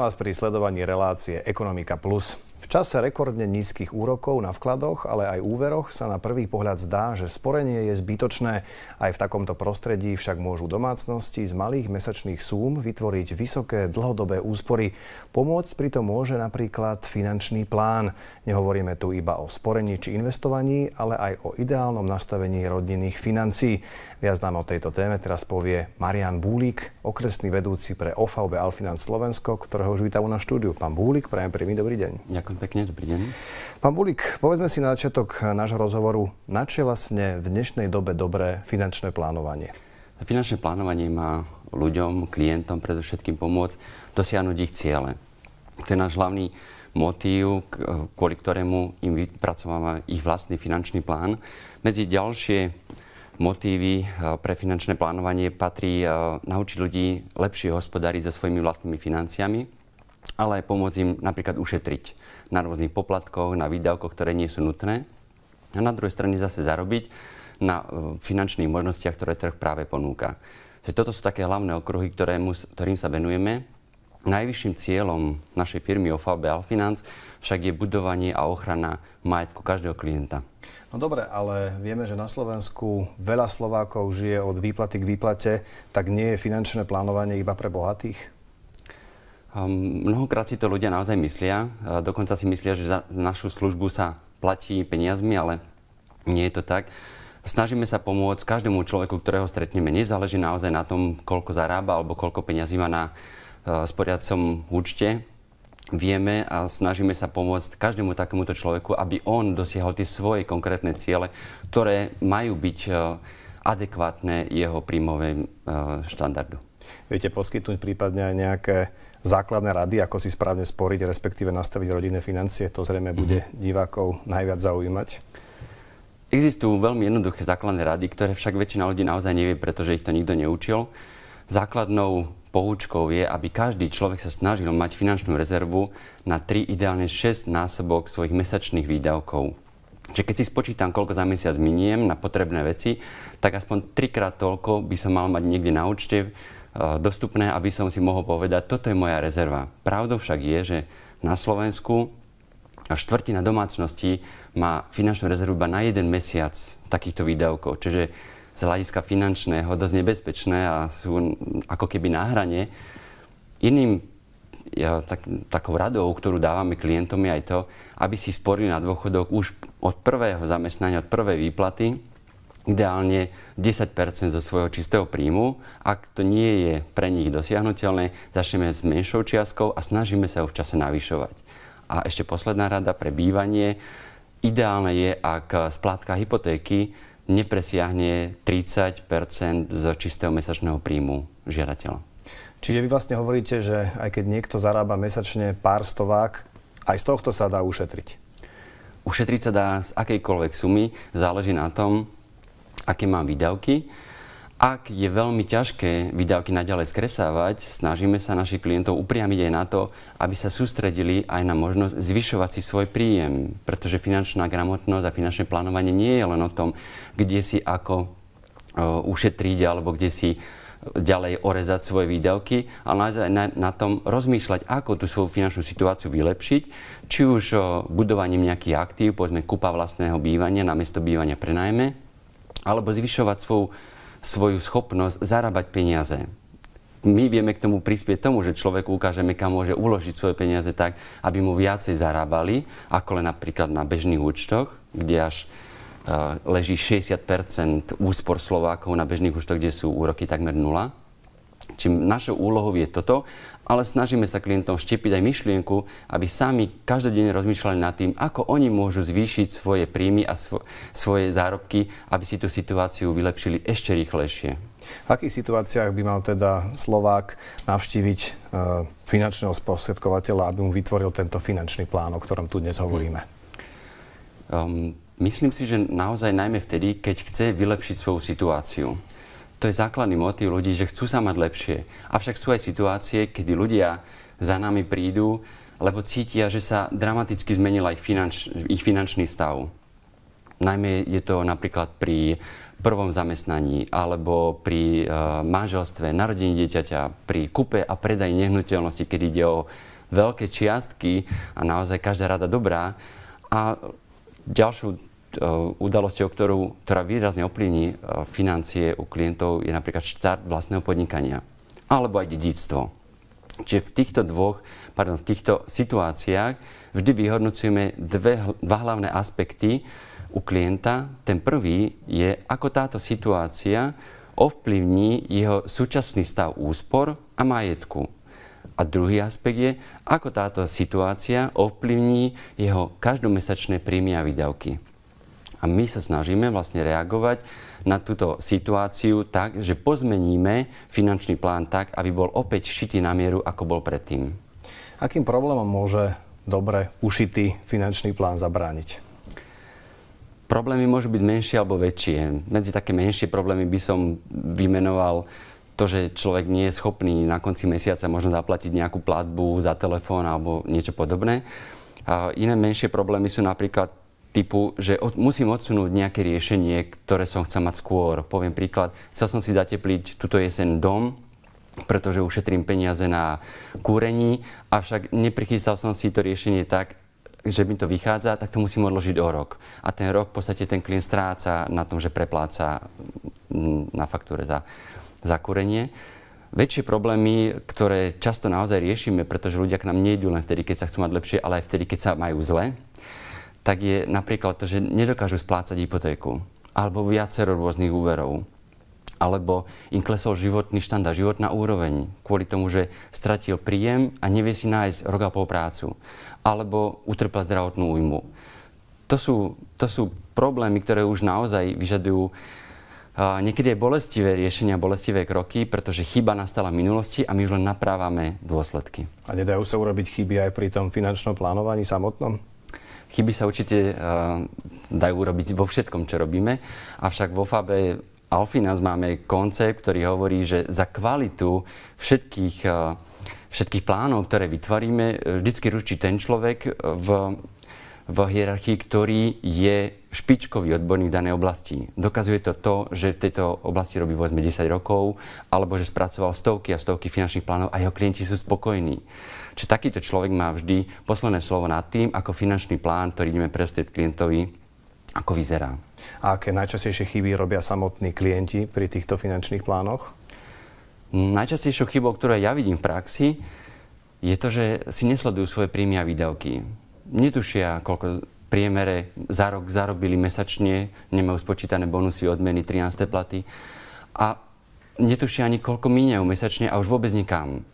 Vás pri sledovaní relácie Ekonomika Plus. V čase rekordne nízkych úrokov na vkladoch, ale aj úveroch sa na prvý pohľad zdá, že sporenie je zbytočné. Aj v takomto prostredí však môžu domácnosti z malých mesačných súm vytvoriť vysoké dlhodobé úspory. Pomôcť pritom môže napríklad finančný plán. Nehovoríme tu iba o sporení či investovaní, ale aj o ideálnom nastavení rodinných financií. Viac nám o tejto téme teraz povie Marián Búlik, okresný vedúci pre OVB Alfinanz Slovensko, ktorého už vítam na štúdiu. Pán Búlik, prajem príjemný dobrý deň. Ďakujem pekne, dobrý deň. Pán Búlik, povedzme si na začiatok nášho rozhovoru, na čo je vlastne v dnešnej dobe dobré finančné plánovanie? Finančné plánovanie má ľuďom, klientom predovšetkým pomôcť dosiahnuť ich ciele. To je náš hlavný motív, kvôli ktorému im vypracovávame ich vlastný finančný plán. Medzi ďalšie motívy pre finančné plánovanie patrí naučiť ľudí lepšie hospodáriť so svojimi vlastnými financiami, ale aj pomôcť im napríklad ušetriť na rôznych poplatkoch, na výdavkoch, ktoré nie sú nutné. A na druhej strane zase zarobiť na finančných možnostiach, ktoré trh práve ponúka. Toto sú také hlavné okruhy, ktorým sa venujeme. Najvyšším cieľom našej firmy OVB Alfinanz však je budovanie a ochrana majetku každého klienta. No dobre, ale vieme, že na Slovensku veľa Slovákov žije od výplaty k výplate, tak nie je finančné plánovanie iba pre bohatých? Mnohokrát si to ľudia naozaj myslia. Dokonca si myslia, že za našu službu sa platí peniazmi, ale nie je to tak. Snažíme sa pomôcť každému človeku, ktorého stretneme. Nezáleží naozaj na tom, koľko zarába alebo koľko peňazí má na sporiacom účte. Vieme a snažíme sa pomôcť každému takémuto človeku, aby on dosiahol tie svoje konkrétne ciele, ktoré majú byť adekvátne jeho príjmovej štandardu. Viete poskytnúť prípadne aj nejaké základné rady, ako si správne sporiť, respektíve nastaviť rodinné financie? To zrejme bude divákov najviac zaujímať. Existujú veľmi jednoduché základné rady, ktoré však väčšina ľudí naozaj nevie, pretože ich to nikto neučil. Základnou poučkou je, aby každý človek sa snažil mať finančnú rezervu na 3, ideálne 6 násobok svojich mesačných výdavkov. Čiže keď si spočítam, koľko za mesiac miniem na potrebné veci, tak aspoň 3-krát toľko by som mal mať niekde na účte dostupné, aby som si mohol povedať, toto je moja rezerva. Pravdou však je, že na Slovensku štvrtina domácností má finančnú rezervu iba na 1 mesiac takýchto výdavkov. Čiže z hľadiska finančného dosť nebezpečné a sú ako keby na hrane. Takou radou, ktorú dávame klientom, je aj to, aby si sporili na dôchodok už od prvého zamestnania, od prvej výplaty, ideálne 10% zo svojho čistého príjmu. Ak to nie je pre nich dosiahnuteľné, začneme s menšou čiastkou a snažíme sa ju v čase navyšovať. A ešte posledná rada pre bývanie. Ideálne je, ak splátka hypotéky nepresiahne 30% z čistého mesačného príjmu žiadateľa. Čiže vy vlastne hovoríte, že aj keď niekto zarába mesačne pár stovák, aj z tohto sa dá ušetriť? Ušetriť sa dá z akejkoľvek sumy, záleží na tom, aké mám výdavky. Ak je veľmi ťažké výdavky naďalej skresávať, snažíme sa našich klientov upriamiť aj na to, aby sa sústredili aj na možnosť zvyšovať si svoj príjem. Pretože finančná gramotnosť a finančné plánovanie nie je len o tom, kde si ako ušetriť alebo kde si ďalej orezať svoje výdavky, ale aj na tom rozmýšľať, ako tú svoju finančnú situáciu vylepšiť, či už budovaním nejakých aktív, povedzme kúpa vlastného bývania namiesto bývania prenajme, alebo zvyšovať svoju schopnosť zarábať peniaze. My vieme k tomu prispieť tomu, že človek ukážeme, kam môže uložiť svoje peniaze tak, aby mu viacej zarábali, ako len napríklad na bežných účtoch, kde až leží 60% úspor Slovákov na bežných účtoch, kde sú úroky takmer 0. Čiže našou úlohou je toto, ale snažíme sa klientom vštepiť aj myšlienku, aby sami každodenne rozmýšľali nad tým, ako oni môžu zvýšiť svoje príjmy a svoje zárobky, aby si tú situáciu vylepšili ešte rýchlejšie. V akých situáciách by mal teda Slovák navštíviť finančného sprostredkovateľa, aby mu vytvoril tento finančný plán, o ktorom tu dnes hovoríme? Myslím si, že naozaj najmä vtedy, keď chce vylepšiť svoju situáciu. To je základný motív ľudí, že chcú sa mať lepšie. Avšak sú aj situácie, kedy ľudia za nami prídu, lebo cítia, že sa dramaticky zmenil ich finančný stav. Najmä je to napríklad pri prvom zamestnaní alebo pri manželstve, narodení dieťaťa, pri kúpe a predaji nehnuteľnosti, keď ide o veľké čiastky a naozaj každá rada dobrá. A ďalšou udalosťou, ktorá výrazne ovplyvní financie u klientov, je napríklad štart vlastného podnikania alebo aj dedičstvo. Čiže v týchto situáciách vždy vyhodnocujeme dva hlavné aspekty u klienta. Ten prvý je, ako táto situácia ovplyvní jeho súčasný stav úspor a majetku. A druhý aspekt je, ako táto situácia ovplyvní jeho každomesačné príjmy a výdavky. A my sa snažíme vlastne reagovať na túto situáciu tak, že pozmeníme finančný plán tak, aby bol opäť šitý na mieru, ako bol predtým. Akým problémom môže dobre ušitý finančný plán zabrániť? Problémy môžu byť menšie alebo väčšie. Medzi také menšie problémy by som vymenoval to, že človek nie je schopný na konci mesiaca možno zaplatiť nejakú platbu za telefón alebo niečo podobné. A iné menšie problémy sú napríklad typu, že musím odsunúť nejaké riešenie, ktoré som chcel mať skôr. Poviem príklad, chcel som si zatepliť túto jeseň dom, pretože ušetrím peniaze na kúrení, avšak neprichystal som si to riešenie tak, že mi to vychádza, tak to musím odložiť o rok. A ten rok v podstate ten klient stráca na tom, že prepláca na faktúre za kúrenie. Väčšie problémy, ktoré často naozaj riešime, pretože ľudia k nám nejdú len vtedy, keď sa chcú mať lepšie, ale aj vtedy, keď sa majú zle, tak je napríklad to, že nedokážu splácať hypotéku alebo viacero rôznych úverov. Alebo im klesol životný štandard, životná úroveň kvôli tomu, že stratil príjem a nevie si nájsť rok a pol prácu. Alebo utrpel zdravotnú újmu. To sú problémy, ktoré už naozaj vyžadujú niekedy aj bolestivé riešenia, bolestivé kroky, pretože chyba nastala v minulosti a my už len naprávame dôsledky. A nedajú sa urobiť chyby aj pri tom finančnom plánovaní samotnom? Chyby sa určite dajú urobiť vo všetkom, čo robíme, avšak vo FABe Allfinance máme koncept, ktorý hovorí, že za kvalitu všetkých plánov, ktoré vytvoríme, vždycky ručí ten človek v hierarchii, ktorý je špičkový odborník v danej oblasti. Dokazuje to, že v tejto oblasti robí povedzme 10 rokov, alebo že spracoval stovky a stovky finančných plánov a jeho klienti sú spokojní. Čiže takýto človek má vždy posledné slovo nad tým, ako finančný plán, ktorý ideme predostrieť klientovi, ako vyzerá. A aké najčastejšie chyby robia samotní klienti pri týchto finančných plánoch? Najčastejšou chybou, ktorú ja vidím v praxi, je to, že si nesledujú svoje príjmy a výdavky. Netušia, koľko priemere za rok zarobili mesačne, nemajú spočítané bonusy, odmeny, 13. platy a netušia ani, koľko míňajú mesačne a už vôbec nikam.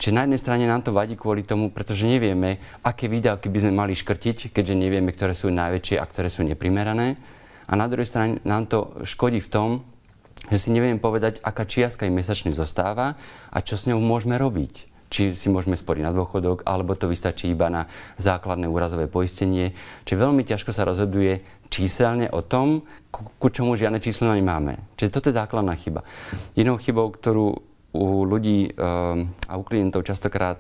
Čiže na jednej strane nám to vadí kvôli tomu, pretože nevieme, aké výdavky by sme mali škrtiť, keďže nevieme, ktoré sú najväčšie a ktoré sú neprimerané. A na druhej strane nám to škodí v tom, že si nevieme povedať, aká čiastka im mesačne zostáva a čo s ňou môžeme robiť. Či si môžeme sporiť na dôchodok, alebo to vystačí iba na základné úrazové poistenie. Čiže veľmi ťažko sa rozhoduje číselne o tom, ku čomu žiadne číslo nemáme. Čiže toto je základná chyba. Inou chybou, ktorú u ľudí a u klientov častokrát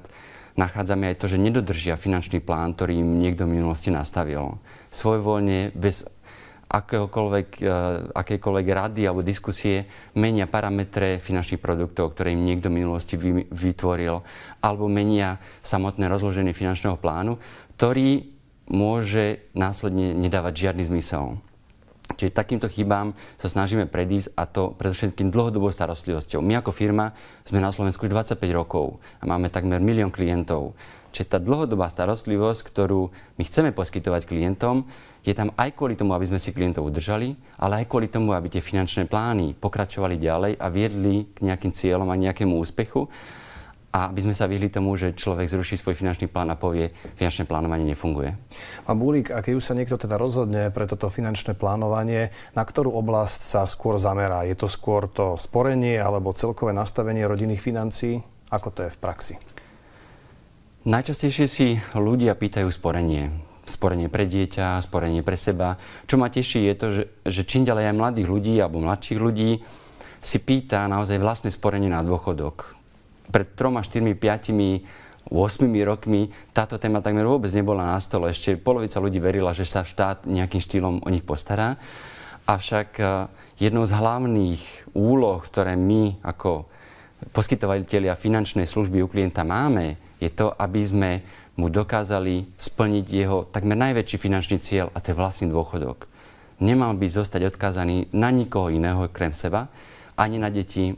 nachádzame aj to, že nedodržia finančný plán, ktorý im niekto v minulosti nastavil. Svojvoľne, bez akékoľvek rady alebo diskusie menia parametre finančných produktov, ktoré im niekto v minulosti vytvoril, alebo menia samotné rozloženie finančného plánu, ktorý môže následne nedávať žiadny zmysel. Čiže takýmto chybám sa snažíme predísť, a to predovšetkým dlhodobou starostlivosťou. My ako firma sme na Slovensku už 25 rokov a máme takmer 1 000 000 klientov. Čiže tá dlhodobá starostlivosť, ktorú my chceme poskytovať klientom, je tam aj kvôli tomu, aby sme si klientov udržali, ale aj kvôli tomu, aby tie finančné plány pokračovali ďalej a viedli k nejakým cieľom a nejakému úspechu. A aby sme sa vyhli tomu, že človek zruší svoj finančný plán a povie, finančné plánovanie nefunguje. Pán Búlik, a keď už sa niekto teda rozhodne pre toto finančné plánovanie, na ktorú oblasť sa skôr zamerá? Je to skôr to sporenie alebo celkové nastavenie rodinných financií? Ako to je v praxi? Najčastejšie si ľudia pýtajú sporenie. Sporenie pre dieťa, sporenie pre seba. Čo ma teší je to, že čím ďalej aj mladých ľudí alebo mladších ľudí si pýta naozaj vlastné sporenie na dôchodok. Pred 3, 4, 5 8 rokmi táto téma takmer vôbec nebola na stole. Ešte polovica ľudí verila, že sa štát nejakým štýlom o nich postará. Avšak jednou z hlavných úloh, ktoré my ako poskytovatelia finančnej služby u klienta máme, je to, aby sme mu dokázali splniť jeho takmer najväčší finančný cieľ, a to je vlastný dôchodok. Nemal by zostať odkázaný na nikoho iného krem seba, ani na deti,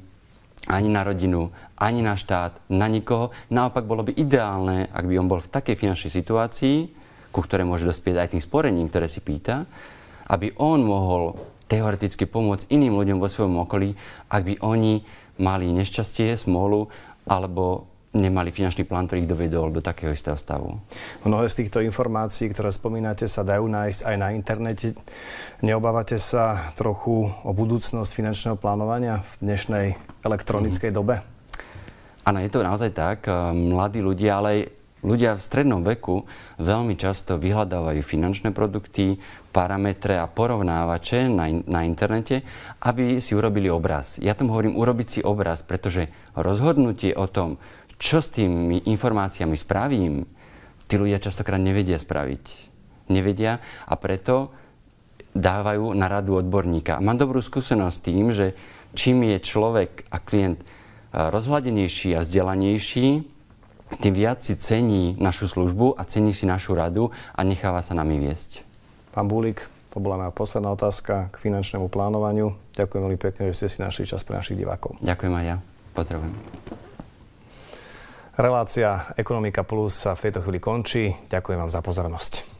ani na rodinu, ani na štát, na nikoho. Naopak bolo by ideálne, ak by on bol v takej finančnej situácii, ku ktorej môže dospieť aj tým sporením, ktoré si pýta, aby on mohol teoreticky pomôcť iným ľuďom vo svojom okolí, ak by oni mali nešťastie, smolu, alebo nemali finančný plán, ktorý ich dovedol do takého istého stavu. Mnohé z týchto informácií, ktoré spomínate, sa dajú nájsť aj na internete. Neobávate sa trochu o budúcnosť finančného plánovania v dnešnej elektronickej dobe? Áno, je to naozaj tak. Mladí ľudia, ale aj ľudia v strednom veku veľmi často vyhľadávajú finančné produkty, parametre a porovnávače na internete, aby si urobili obraz. Ja tomu hovorím urobiť si obraz, pretože rozhodnutie o tom, čo s tými informáciami spravím, tí ľudia častokrát nevedia spraviť. Nevedia a preto dávajú na radu odborníka. Mám dobrú skúsenosť s tým, že čím je človek a klient rozhľadenejší a vzdelanejší, tým viac si cení našu službu a cení si našu radu a necháva sa nami viesť. Pán Búlik, to bola moja posledná otázka k finančnému plánovaniu. Ďakujem veľmi pekne, že ste si našli čas pre našich divákov. Ďakujem aj ja. Pozdravujem. Relácia Ekonomika Plus sa v tejto chvíli končí. Ďakujem vám za pozornosť.